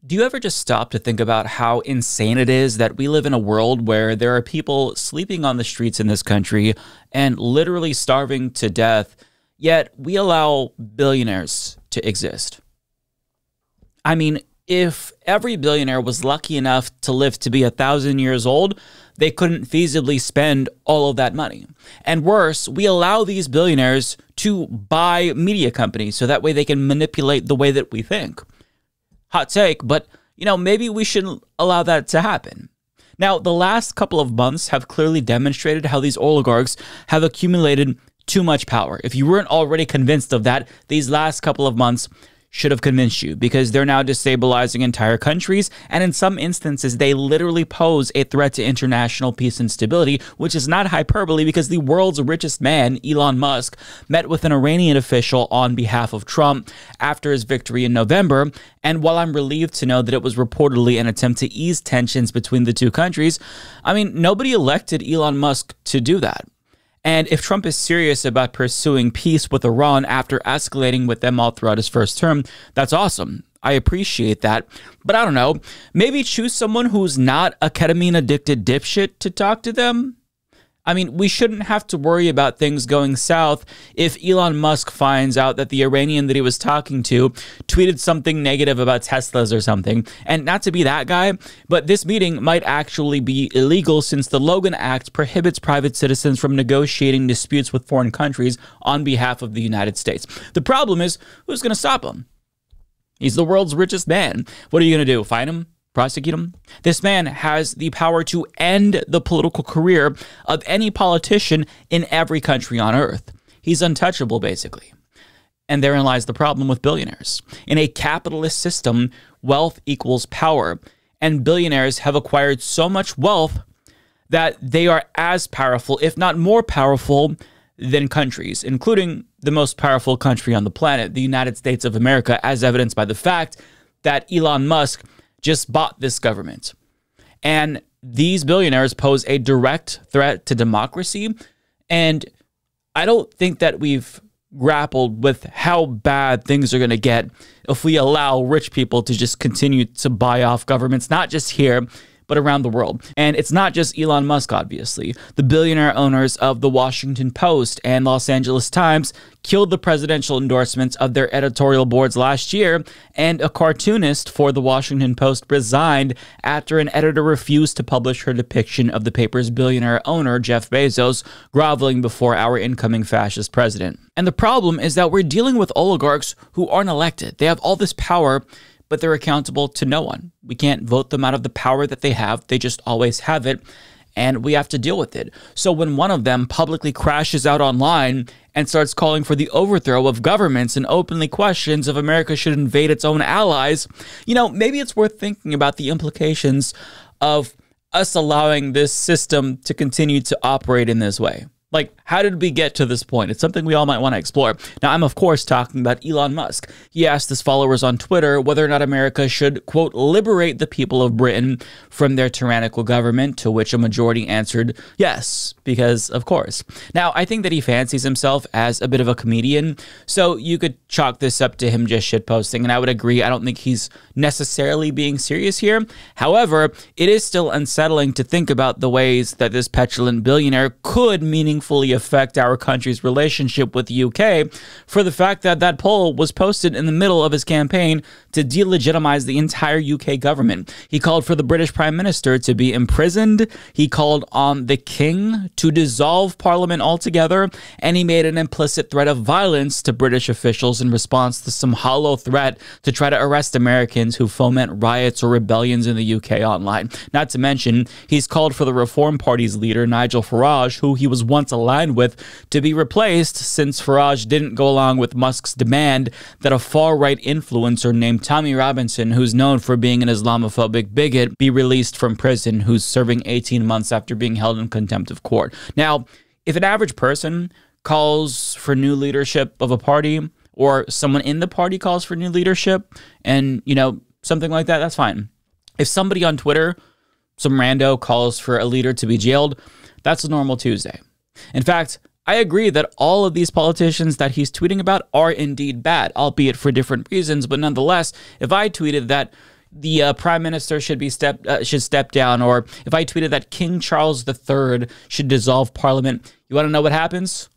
Do you ever just stop to think about how insane it is that we live in a world where there are people sleeping on the streets in this country and literally starving to death, yet we allow billionaires to exist? I mean, if every billionaire was lucky enough to live to be 1,000 years old, they couldn't feasibly spend all of that money. And worse, we allow these billionaires to buy media companies so that way they can manipulate the way that we think. Hot take, but, maybe we shouldn't allow that to happen. Now, the last couple of months have clearly demonstrated how these oligarchs have accumulated too much power. If you weren't already convinced of that, these last couple of months should have convinced you, because they're now destabilizing entire countries, and in some instances, they literally pose a threat to international peace and stability, which is not hyperbole, because the world's richest man, Elon Musk, met with an Iranian official on behalf of Trump after his victory in November, and while I'm relieved to know that it was reportedly an attempt to ease tensions between the two countries, nobody elected Elon Musk to do that. And if Trump is serious about pursuing peace with Iran after escalating with them all throughout his first term, that's awesome. I appreciate that. But I don't know, maybe choose someone who's not a ketamine-addicted dipshit to talk to them? We shouldn't have to worry about things going south if Elon Musk finds out that the Iranian that he was talking to tweeted something negative about Teslas or something. And not to be that guy, but this meeting might actually be illegal since the Logan Act prohibits private citizens from negotiating disputes with foreign countries on behalf of the United States. The problem is, who's going to stop him? He's the world's richest man. What are you going to do? Fine him? Prosecute him? This man has the power to end the political career of any politician in every country on earth. He's untouchable, basically. And therein lies the problem with billionaires. In a capitalist system, wealth equals power, and billionaires have acquired so much wealth that they are as powerful, if not more powerful, than countries, including the most powerful country on the planet, the United States of America, as evidenced by the fact that Elon Musk just bought this government. And these billionaires pose a direct threat to democracy. And I don't think that we've grappled with how bad things are going to get if we allow rich people to just continue to buy off governments, not just here, but around the world. And it's not just Elon Musk, obviously. The billionaire owners of the Washington Post and Los Angeles Times killed the presidential endorsements of their editorial boards last year, and a cartoonist for the Washington Post resigned after an editor refused to publish her depiction of the paper's billionaire owner, Jeff Bezos, groveling before our incoming fascist president. And the problem is that we're dealing with oligarchs who aren't elected. They have all this power, but they're accountable to no one. We can't vote them out of the power that they have. They just always have it, and we have to deal with it. So when one of them publicly crashes out online and starts calling for the overthrow of governments and openly questions if America should invade its own allies, maybe it's worth thinking about the implications of us allowing this system to continue to operate in this way. Like, how did we get to this point? It's something we all might want to explore. Now, I'm, of course, talking about Elon Musk. He asked his followers on Twitter whether or not America should, quote, liberate the people of Britain from their tyrannical government, to which a majority answered yes, because, of course. Now, I think that he fancies himself as a bit of a comedian, so you could chalk this up to him just shitposting, and I would agree. I don't think he's necessarily being serious here. However, it is still unsettling to think about the ways that this petulant billionaire could meaningfully affect our country's relationship with the UK, for the fact that that poll was posted in the middle of his campaign to delegitimize the entire UK government. He called for the British Prime Minister to be imprisoned, he called on the King to dissolve Parliament altogether, and he made an implicit threat of violence to British officials in response to some hollow threat to try to arrest Americans who foment riots or rebellions in the UK online. Not to mention, he's called for the Reform Party's leader, Nigel Farage, who he was once aligned with, to be replaced since Farage didn't go along with Musk's demand that a far-right influencer named Tommy Robinson, who's known for being an Islamophobic bigot, be released from prison, who's serving 18 months after being held in contempt of court. Now, if an average person calls for new leadership of a party, or someone in the party calls for new leadership, and, something like that, that's fine. If somebody on Twitter, some rando, calls for a leader to be jailed, that's a normal Tuesday. In fact, I agree that all of these politicians that he's tweeting about are indeed bad, albeit for different reasons, but nonetheless, if I tweeted that the prime minister should step down, or if I tweeted that King Charles III should dissolve parliament, you want to know what happens?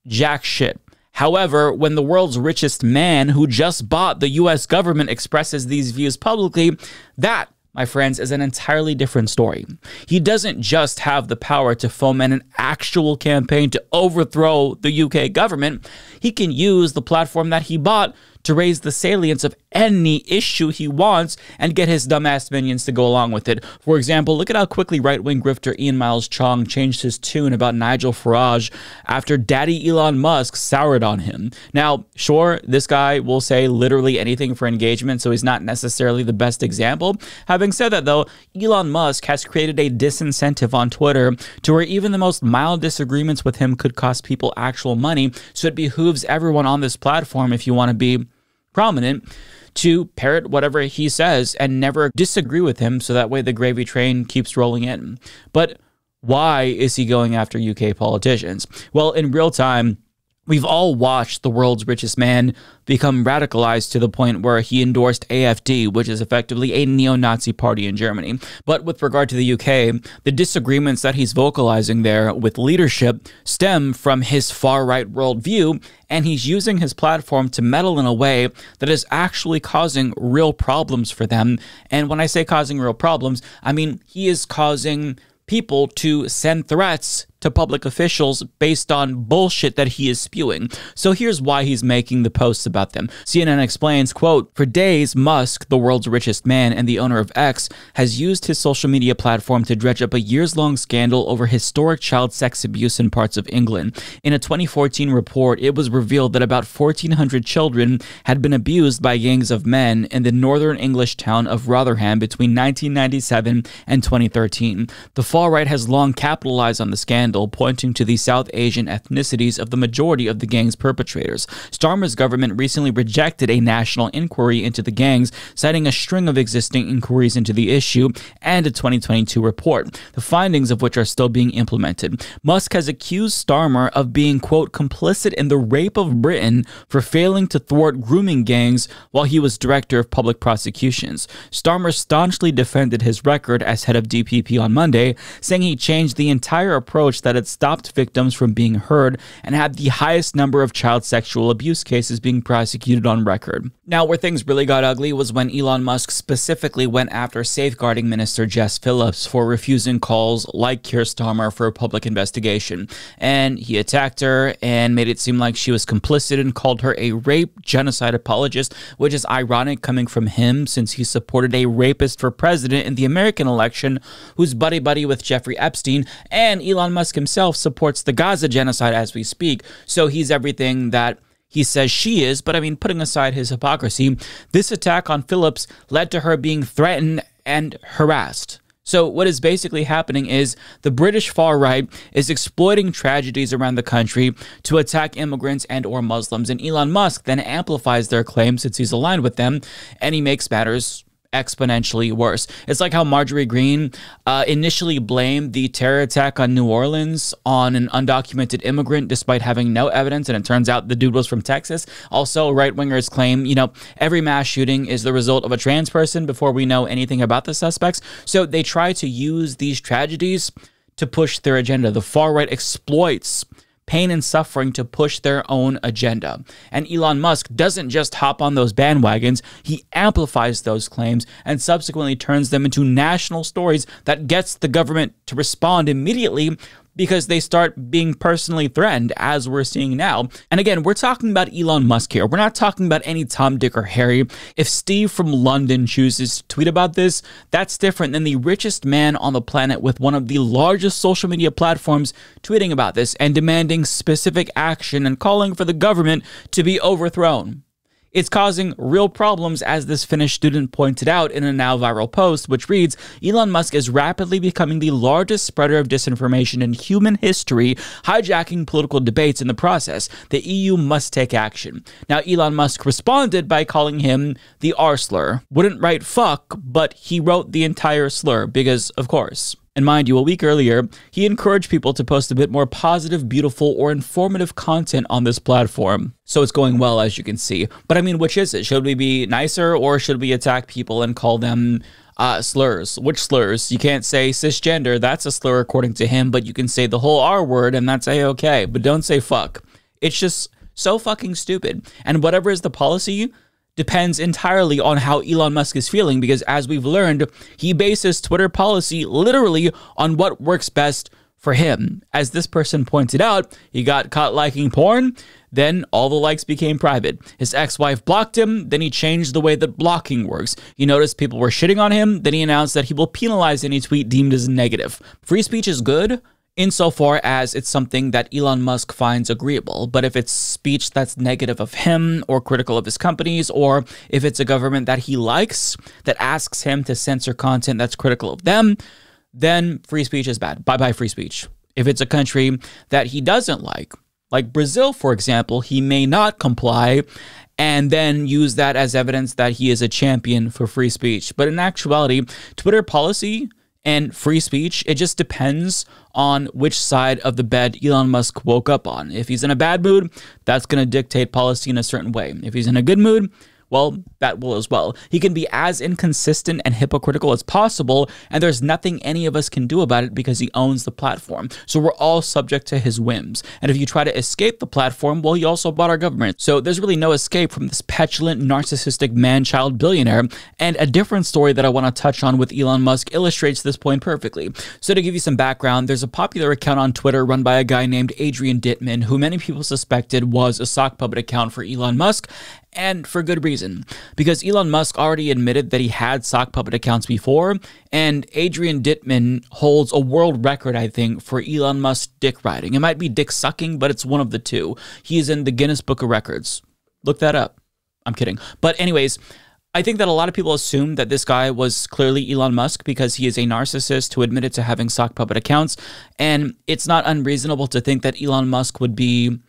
Jack shit. However, when the world's richest man who just bought the US government expresses these views publicly, that, my friends, is an entirely different story. He doesn't just have the power to foment an actual campaign to overthrow the UK government. He can use the platform that he bought to raise the salience of any issue he wants and get his dumbass minions to go along with it. For example, look at how quickly right-wing grifter Ian Miles Chong changed his tune about Nigel Farage after daddy Elon Musk soured on him. Now, sure, this guy will say literally anything for engagement, so he's not necessarily the best example. Having said that, though, Elon Musk has created a disincentive on Twitter to where even the most mild disagreements with him could cost people actual money, so it behooves everyone on this platform, if you want to be prominent, to parrot whatever he says and never disagree with him, so that way the gravy train keeps rolling in. But why is he going after UK politicians? Well, in real time, we've all watched the world's richest man become radicalized to the point where he endorsed AfD, which is effectively a neo-Nazi party in Germany. But with regard to the UK, the disagreements that he's vocalizing there with leadership stem from his far-right worldview, and he's using his platform to meddle in a way that is actually causing real problems for them. And when I say causing real problems, I mean he is causing people to send threats to public officials based on bullshit that he is spewing. So here's why he's making the posts about them. CNN explains, quote, "For days, Musk, the world's richest man and the owner of X, has used his social media platform to dredge up a years-long scandal over historic child sex abuse in parts of England. In a 2014 report, it was revealed that about 1,400 children had been abused by gangs of men in the northern English town of Rotherham between 1997 and 2013. The far-right has long capitalized on the scandal, pointing to the South Asian ethnicities of the majority of the gang's perpetrators. Starmer's government recently rejected a national inquiry into the gangs, citing a string of existing inquiries into the issue and a 2022 report, the findings of which are still being implemented. Musk has accused Starmer of being, quote, complicit in the rape of Britain for failing to thwart grooming gangs while he was director of public prosecutions. Starmer staunchly defended his record as head of DPP on Monday, saying he changed the entire approach that had stopped victims from being heard and had the highest number of child sexual abuse cases being prosecuted on record. Now, where things really got ugly was when Elon Musk specifically went after Safeguarding Minister Jess Phillips for refusing calls like Keir Starmer for a public investigation. And he attacked her and made it seem like she was complicit and called her a rape genocide apologist, which is ironic coming from him since he supported a rapist for president in the American election who's buddy-buddy with Jeffrey Epstein, and Elon Musk himself supports the Gaza genocide as we speak. So he's everything that he says she is, but I mean, putting aside his hypocrisy, this attack on Phillips led to her being threatened and harassed. So what is basically happening is the British far-right is exploiting tragedies around the country to attack immigrants and or Muslims, and Elon Musk then amplifies their claims since he's aligned with them, and he makes matters exponentially worse. It's like how Marjorie Greene initially blamed the terror attack on New Orleans on an undocumented immigrant despite having no evidence, and it turns out the dude was from Texas. Also, right-wingers claim, you know, every mass shooting is the result of a trans person before we know anything about the suspects. So they try to use these tragedies to push their agenda. The far-right exploits pain and suffering to push their own agenda. And Elon Musk doesn't just hop on those bandwagons, he amplifies those claims and subsequently turns them into national stories that gets the government to respond immediately because they start being personally threatened, as we're seeing now. And again, we're talking about Elon Musk here. We're not talking about any Tom, Dick, or Harry. If Steve from London chooses to tweet about this, that's different than the richest man on the planet with one of the largest social media platforms tweeting about this and demanding specific action and calling for the government to be overthrown. It's causing real problems, as this Finnish student pointed out in a now viral post, which reads, Elon Musk is rapidly becoming the largest spreader of disinformation in human history, hijacking political debates in the process. The EU must take action. Now, Elon Musk responded by calling him the R slur. Wouldn't write fuck, but he wrote the entire slur because, of course. And mind you, a week earlier, he encouraged people to post a bit more positive, beautiful, or informative content on this platform. So it's going well, as you can see. But I mean, which is it? Should we be nicer, or should we attack people and call them slurs? Which slurs? You can't say cisgender, that's a slur according to him, but you can say the whole R word and that's A-okay, but don't say fuck. It's just so fucking stupid. And whatever is the policy depends entirely on how Elon Musk is feeling, because as we've learned, he bases Twitter policy literally on what works best for him. As this person pointed out, he got caught liking porn, then all the likes became private. His ex-wife blocked him, then he changed the way that blocking works. He noticed people were shitting on him, then he announced that he will penalize any tweet deemed as negative. Free speech is good insofar as it's something that Elon Musk finds agreeable, but if it's speech that's negative of him or critical of his companies, or if it's a government that he likes that asks him to censor content that's critical of them, then free speech is bad. Bye-bye free speech. If it's a country that he doesn't like Brazil, for example, he may not comply and then use that as evidence that he is a champion for free speech. But in actuality, Twitter policy and free speech, it just depends on which side of the bed Elon Musk woke up on. If he's in a bad mood, that's going to dictate policy in a certain way. If he's in a good mood, well, that will as well. He can be as inconsistent and hypocritical as possible, and there's nothing any of us can do about it because he owns the platform. So we're all subject to his whims. And if you try to escape the platform, well, he also bought our government. So there's really no escape from this petulant, narcissistic man-child billionaire. And a different story that I want to touch on with Elon Musk illustrates this point perfectly. So to give you some background, there's a popular account on Twitter run by a guy named Adrian Dittmann, who many people suspected was a sock puppet account for Elon Musk. And for good reason, because Elon Musk already admitted that he had sock puppet accounts before, and Adrian Dittmann holds a world record, I think, for Elon Musk dick riding. It might be dick sucking, but it's one of the two. He's in the Guinness Book of Records. Look that up. I'm kidding. But anyways, I think that a lot of people assume that this guy was clearly Elon Musk because he is a narcissist who admitted to having sock puppet accounts, and it's not unreasonable to think that Elon Musk would be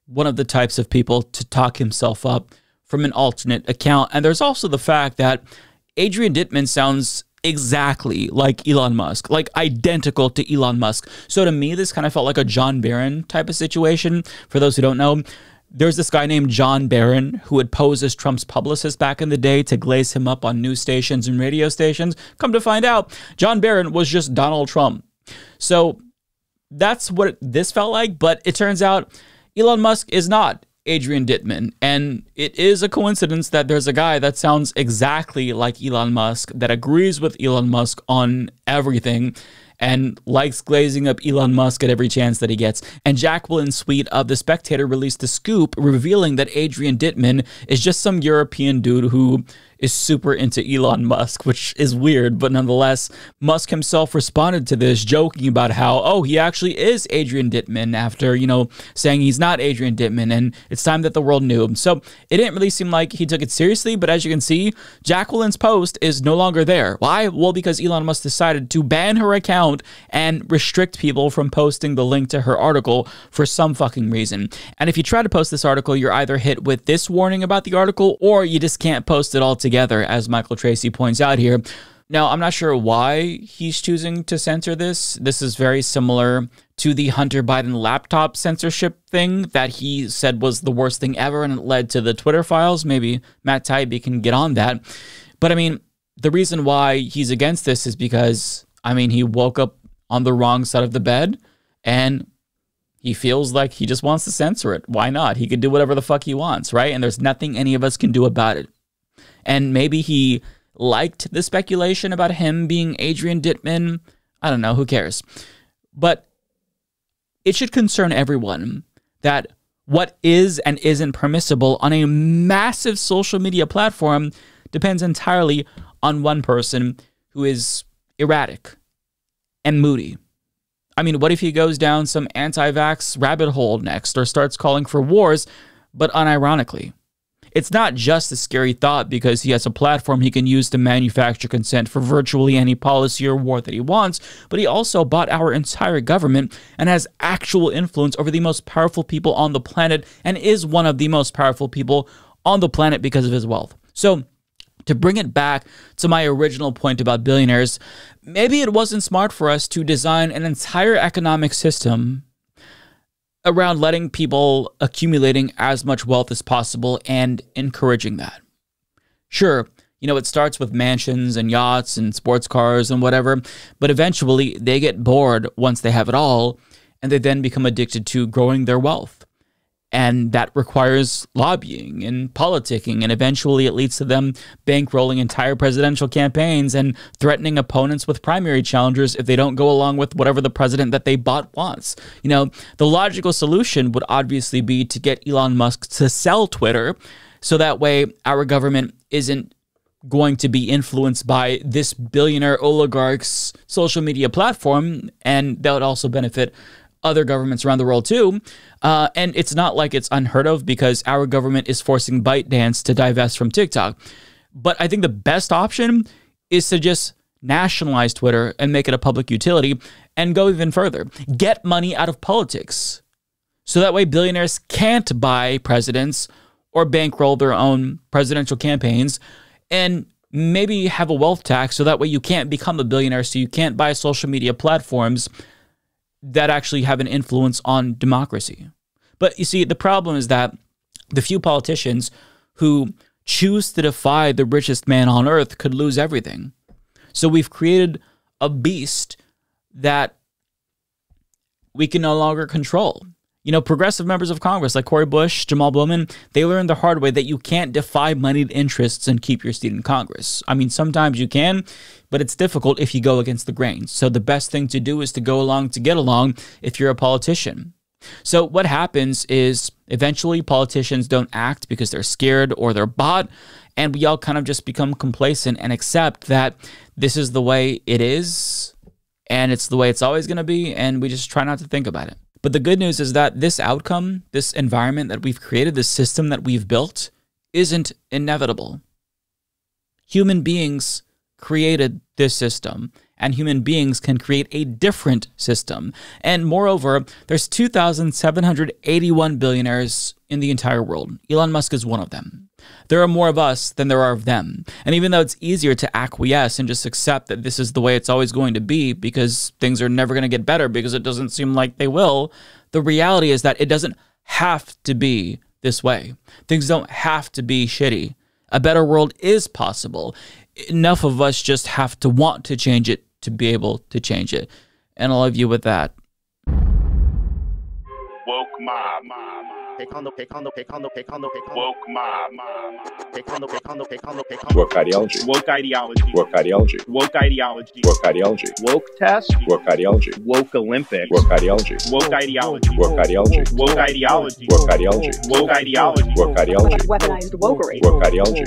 one of the types of people to talk himself up from an alternate account. And there's also the fact that Adrian Dittmann sounds exactly like Elon Musk, like identical to Elon Musk. So to me, this kind of felt like a John Barron type of situation. For those who don't know, there's this guy named John Barron who would pose as Trump's publicist back in the day to glaze him up on news stations and radio stations. Come to find out, John Barron was just Donald Trump. So that's what this felt like. But it turns out Elon Musk is not Adrian Dittmann, and it is a coincidence that there's a guy that sounds exactly like Elon Musk, that agrees with Elon Musk on everything, and likes glazing up Elon Musk at every chance that he gets. And Jacqueline's tweet of The Spectator released a scoop revealing that Adrian Dittmann is just some European dude who is super into Elon Musk, which is weird, but nonetheless, Musk himself responded to this, joking about how, oh, he actually is Adrian Dittmann after, saying he's not Adrian Dittmann, and it's time that the world knew him. So it didn't really seem like he took it seriously, but as you can see, Jacqueline's post is no longer there. Why? Well, because Elon Musk decided to ban her account and restrict people from posting the link to her article for some fucking reason. And if you try to post this article, you're either hit with this warning about the article, or you just can't post it altogether, as Michael Tracy points out here. Now, I'm not sure why he's choosing to censor this. This is very similar to the Hunter Biden laptop censorship thing that he said was the worst thing ever, and it led to the Twitter files. Maybe Matt Taibbi can get on that. But I mean, the reason why he's against this is because, he woke up on the wrong side of the bed, and he feels like he just wants to censor it. Why not? He could do whatever the fuck he wants, right? And there's nothing any of us can do about it. And maybe he liked the speculation about him being Adrian Dittmann. I don't know, who cares? But it should concern everyone that what is and isn't permissible on a massive social media platform depends entirely on one person who is erratic and moody. What if he goes down some anti-vax rabbit hole next or starts calling for wars, but unironically? It's not just a scary thought because he has a platform he can use to manufacture consent for virtually any policy or war that he wants, but he also bought our entire government and has actual influence over the most powerful people on the planet and is one of the most powerful people on the planet because of his wealth. So To bring it back to my original point about billionaires, maybe it wasn't smart for us to design an entire economic system around letting people accumulating as much wealth as possible and encouraging that. Sure, it starts with mansions and yachts and sports cars and whatever, but eventually they get bored once they have it all, and they then become addicted to growing their wealth. And that requires lobbying and politicking, and eventually it leads to them bankrolling entire presidential campaigns and threatening opponents with primary challengers if they don't go along with whatever the president that they bought wants. The logical solution would obviously be to get Elon Musk to sell Twitter, so that way our government isn't going to be influenced by this billionaire oligarch's social media platform, and that would also benefit other governments around the world too. And it's not like it's unheard of, because our government is forcing ByteDance to divest from TikTok. But I think the best option is to just nationalize Twitter and make it a public utility, and go even further. Get money out of politics. So that way billionaires can't buy presidents or bankroll their own presidential campaigns, and maybe have a wealth tax so that way you can't become a billionaire, so you can't buy social media platforms that actually have an influence on democracy. But you see, the problem is that the few politicians who choose to defy the richest man on earth could lose everything. So we've created a beast that we can no longer control. Progressive members of Congress like Cory Bush, Jamal Bowman, they learned the hard way that you can't defy moneyed interests and keep your seat in Congress. I mean, sometimes you can, but it's difficult if you go against the grain. So the best thing to do is to go along to get along if you're a politician. So what happens is eventually politicians don't act because they're scared or they're bought, and we all kind of just become complacent and accept that this is the way it is, and it's the way it's always going to be, and we just try not to think about it. But the good news is that this outcome, this environment that we've created, this system that we've built, isn't inevitable. Human beings created this system, and human beings can create a different system. And moreover, there's 2,781 billionaires in the entire world. Elon Musk is one of them. There are more of us than there are of them. And even though it's easier to acquiesce and just accept that this is the way it's always going to be because things are never going to get better because it doesn't seem like they will, the reality is that it doesn't have to be this way. Things don't have to be shitty. A better world is possible. Enough of us just have to want to change it to be able to change it. And I'll leave you with that. Woke mob. Woke mob. Woke ideology. Woke ideology. Woke ideology. Woke ideology. Woke ideology. Woke test. Woke ideology. Woke Olympics. Woke ideology. Woke ideology. Woke ideology. Woke ideology. Woke ideology. Woke ideology. Woke ideology. Weaponized wokery. Woke ideology.